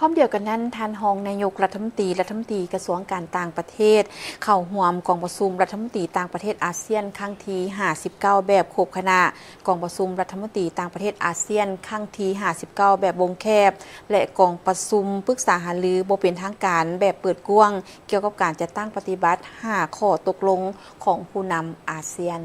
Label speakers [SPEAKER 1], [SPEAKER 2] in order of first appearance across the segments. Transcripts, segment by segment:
[SPEAKER 1] ร้อมเดียวกันนั้นท่านรองนายกรัฐมนตรีกระทรวงการต่างประเทศเข้าร่วมกองประชุมรัฐมนตรีต่างประเทศอาเซียนครั้งที่59แบบครบคณะกองประชุมรัฐมนตรีต่างประเทศอาเซียนครั้งที่59แบบวงแคบและกองประชุมปรึกษาหารือบ่เป็นทางการแบบเปิดกว้างเกี่ยวกับการจัดตั้งปฏิบัติ5ข้อตกลงของผู้นำอาเซียน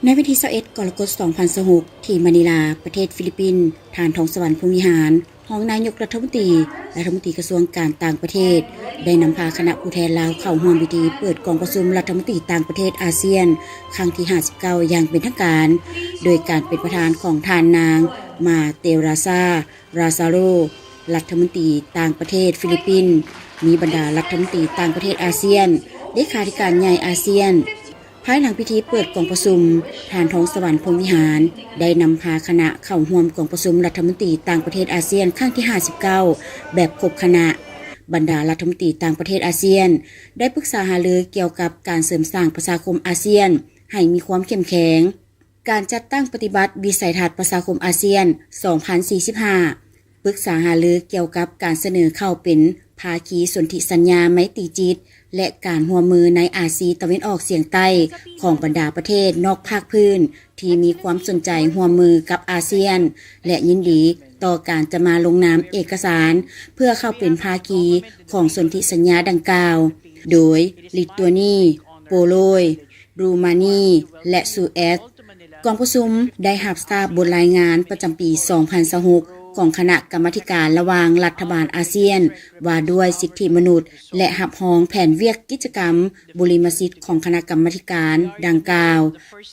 [SPEAKER 2] ในวันที่21กรกฎาคม2026ที่มะนิลาประเทศฟิลิปปินส์ทานทองสวรรค์ภูมิหารรองนายกรัฐมนตรีกระทรวงการต่างประเทศได้นำพาคณะผู้แทนลาวเข้าร่วมพิธีเปิดกองประชุมรัฐมนตรีต่างประเทศอาเซียนครั้งที่59อย่างเป็นทางการโดยการเป็นประธานของท่านนางมาเตราซาราซาโรรัฐมนตรีต่างประเทศฟิลิปปินส์มีบรรดารัฐมนตรีต่างประเทศอาเซียนเลขาธิการใหญ่อาเซียนภายหลังพิธีเปิดกองประชุมทานทองสวรรค์พรหมวิหารได้นำพาคณะเข้าร่วมกองประชุมรัฐมนตรีต่างประเทศอาเซียนครั้งที่59แบบครบคณะบรรดารัฐมนตรีต่างประเทศอาเซียนได้ปรึกษาหารือเกี่ยวกับการเสริมสร้างประชาคมอาเซียนให้มีความเข้มแข็งการจัดตั้งปฏิบัติวิสัยทัศน์ประชาคมอาเซียน2045ปรึกษาหารือเกี่ยวกับการเสนอเข้าเป็นภาคีสนธิสัญญาไมตรีจิตและการร่วมมือในอาเซียนตะวันออกเฉียงใต้ของบรรดาประเทศนอกภาคพื้นที่มีความสนใจร่วมมือกับอาเซียนและยินดีต่อการจะมาลงนามเอกสารเพื่อเข้าเป็นภาคีของสนธิสัญญาดังกล่าวโดยลิทัวนีโปโลยรูมานีและซูเอตกองประชุมได้รับทราบบทรายงานประจำปี2026ของคณะกรรมาการระหว่างรัฐบาลอาเซียนว่าด้วยสิทธิมนุษย์และรับรองแผนเวียกกิจกรรมบุริมสิทธิ์ของคณะกรรมาการดังกล่าว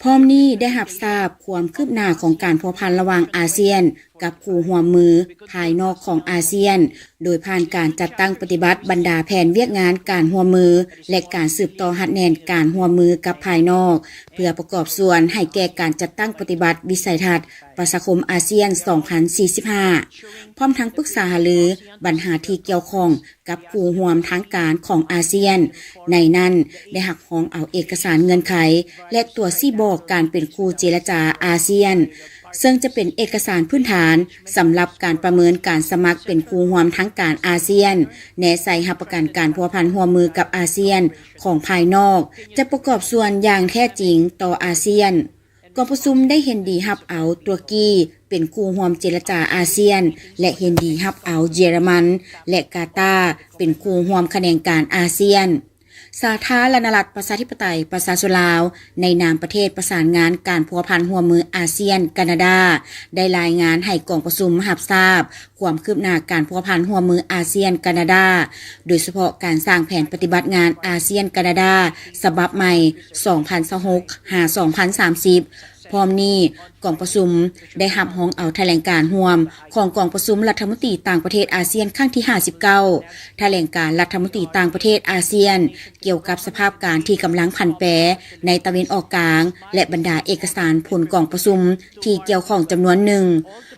[SPEAKER 2] พร้อมนี้ได้รับทราบความคืบหน้าของการพัวพันระหว่างอาเซียนกับผู้ร่วมมือภายนอกของอาเซียนโดยผ่านการจัดตั้งปฏิบัติบรรดาแผนเวียกงานการร่วมมือและการสืบต่อหัดแนนการร่วมมือกับภายนอกเพื่อประกอบส่วนให้แก่การจัดตั้งปฏิบัติวิสัยทัศน์ประชาคมอาเซียน2045พร้อมทั้งปรึกษาหารือปัญหาที่เกี่ยวข้องกับผู้ร่วมทางการของอาเซียนในนั้นได้หักห้องเอาเอกสารเงื่อนไขและตัวซี่บอกการเป็นคู่เจรจาอาเซียนซึ่งจะเป็นเอกสารพื้นฐานสำหรับการประเมินการสมัครเป็นคู่ร่วมทางการอาเซียนแนใส่รับประกันการพัวพันร่วมมือกับอาเซียนของภายนอกจะประกอบส่วนอย่างแท้จริงต่ออาเซียนกองประชุมได้เห็นดีรับเอาตุรกีเป็นคู่ร่วมเจรจาอาเซียนและเห็นดีรับเอาเยอรมันและกาตาร์เป็นคู่ร่วมแขนงการอาเซียนสาธารณรัฐประชาธิปไตยประชาชนลาวในนามประเทศประสานงานการพัวพันร่วมมืออาเซียนแคนาดาได้รายงานให้กองประชุมรับทราบความคืบหน้าการพัวพันร่วมมืออาเซียนแคนาดาโดยเฉพาะการสร้างแผนปฏิบัติงานอาเซียนแคนาดาฉบับใหม่2026-2030พร้อมนี้กองประชุมได้รับห้องเอาแถลงการร่วมของกองประชุมรัฐมนตรีต่างประเทศอาเซียนครั้งที่59แถลงการรัฐมนตรีต่างประเทศอาเซียนเกี่ยวกับสภาพการที่กำลังผันแปรในตะวันออกกลางและบรรดาเอกสารผลกองประชุมที่เกี่ยวข้องจำนวนหนึ่ง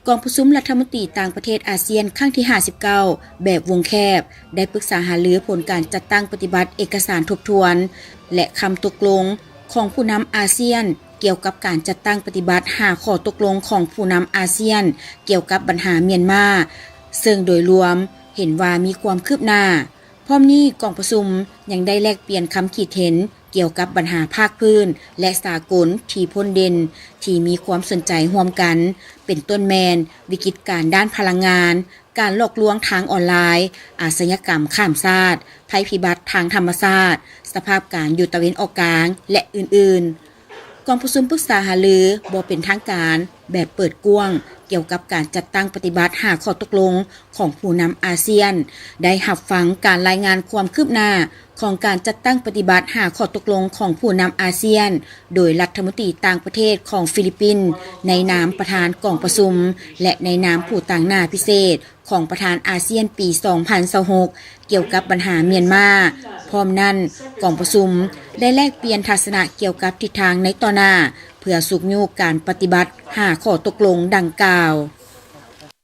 [SPEAKER 2] กองประชุมรัฐมนตรีต่างประเทศอาเซียนครั้งที่59แบบวงแคบได้ปรึกษาหารือผลการจัดตั้งปฏิบัติเอกสารทบทวนและคำตกลงของผู้นำอาเซียนเกี่ยวกับการจัดตั้งปฏิบัติ5ข้อตกลงของผู้นำอาเซียนเกี่ยวกับปัญหาเมียนมาซึ่งโดยรวมเห็นว่ามีความคืบหน้าพร้อมนี้กองประชุมยังได้แลกเปลี่ยนคำคิดเห็นเกี่ยวกับปัญหาภาคพื้นและสากลที่พ้นเด่นที่มีความสนใจร่วมกันเป็นต้นแมนวิกฤตการด้านพลังงานการหลอกลวงทางออนไลน์อาชญากรรมข้ามชาติภัยพิบัติทางธรรมชาติสภาพการอยู่ตะวันออกกลางและอื่นๆกองประชุมปรึกษาหารือบ่เป็นทางการแบบเปิดกว้างเกี่ยวกับการจัดตั้งปฏิบัติ5ข้อตกลงของผู้นำอาเซียนได้รับฟังการรายงานความคืบหน้าของการจัดตั้งปฏิบัติ5ข้อตกลงของผู้นำอาเซียนโดยรัฐมนตรีต่างประเทศของฟิลิปปินส์ในนามประธานกองประชุมและในนามผู้ต่างหน้าพิเศษของประธานอาเซียนปี2026เกี่ยวกับปัญหาเมียนมาพร้อมนั้นกองประชุมได้แลกเปลี่ยนทัศนะเกี่ยวกับทิศทางในต่อหน้าเพื่อสุกยูการปฏิบัติ5ข้อตกลงดังกล่าว